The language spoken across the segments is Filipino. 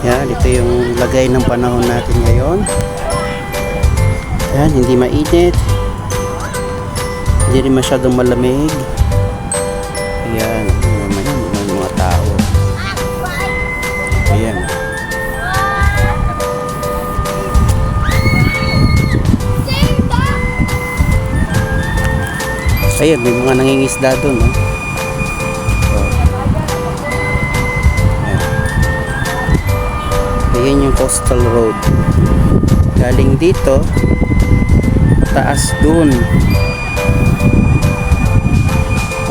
Yan, ito yung lagay ng panahon natin ngayon. Yan, hindi mainit. Hindi rin masyadong malamig. Yan, may mga tao. Ayan. Ayan, may mga nangingisda doon, no? Ayan yung coastal road. Galing dito, taas doon.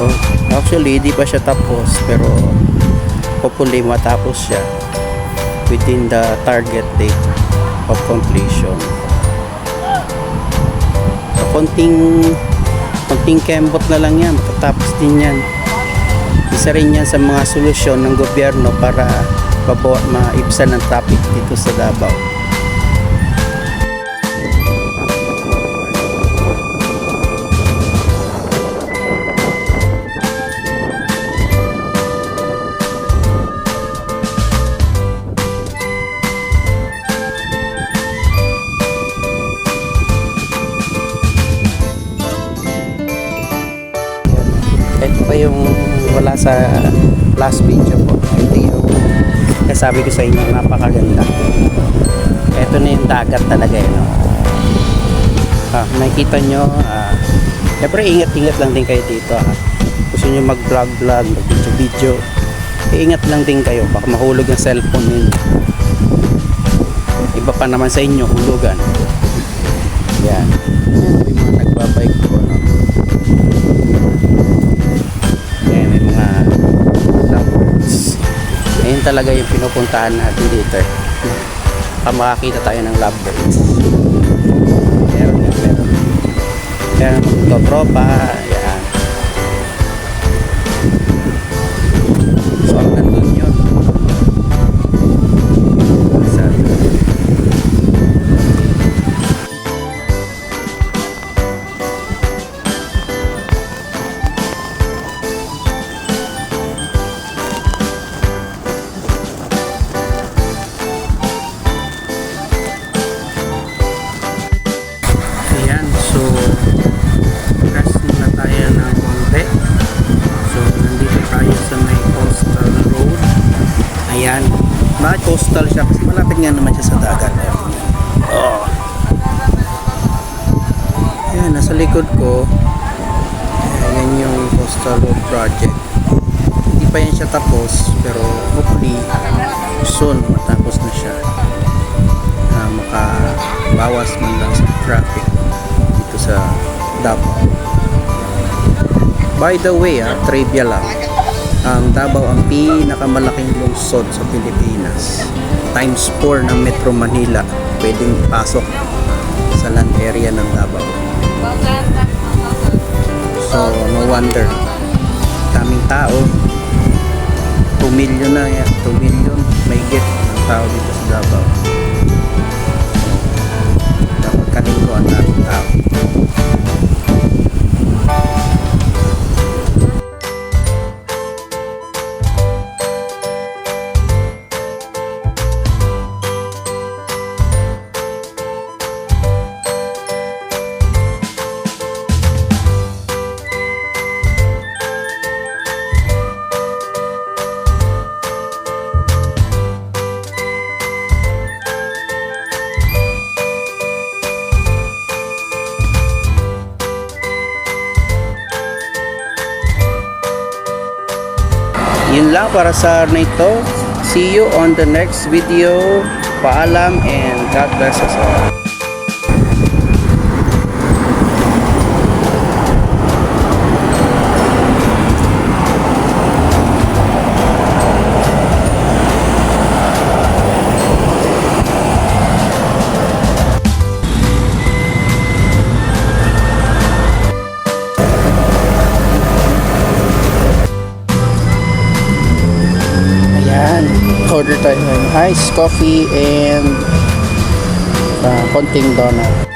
Oh, actually, di pa siya tapos, pero hopefully matapos siya within the target date of completion. So, konting kembot na lang yan, matatapos din yan. Isa rin yan sa mga solusyon ng gobyerno para maibsan ng traffic dito sa Davao. Ito pa yung wala sa last video po. Ito yung sabi ko sa inyo, napakaganda. Ito na yung dagat talaga yun. Nakikita nyo, siyempre ingat-ingat lang din kayo dito. Gusto nyo mag-vlog, mag-video, ingat lang din kayo, baka mahulog ang cellphone ninyo. Iba pa naman sa inyo, hulugan. Yan. May mga nagbabike po, no? Yan, may mga lovebirds. Ayun talaga yung pinupuntahan natin dito. Baka makakita tayo ng lovebirds. Meron. Kaya magtotropa. Yan. So, nandun yun. Ayan, bakit coastal siya? Kasi malapit nga naman siya sa dagat. Oh. Ayan, nasa likod ko. Ayan yung coastal road project. Hindi pa yan siya tapos, pero hopefully soon matapos na siya. Makabawas man lang sa traffic dito sa Davao. By the way, trivia lang. Ang Davao ang pinakamalaking lungsod sa Pilipinas, times 4 ng Metro Manila pwedeng pasok sa land area ng Davao. So no wonder daming tao, 2 million na yan, 2 million may get ng tao dito sa Davao. Dapat kalingkuhan natin tao. Yun lang para sa araw na ito. See you on the next video. Paalam and God bless us all. Order tayo ng ice coffee and konting donut.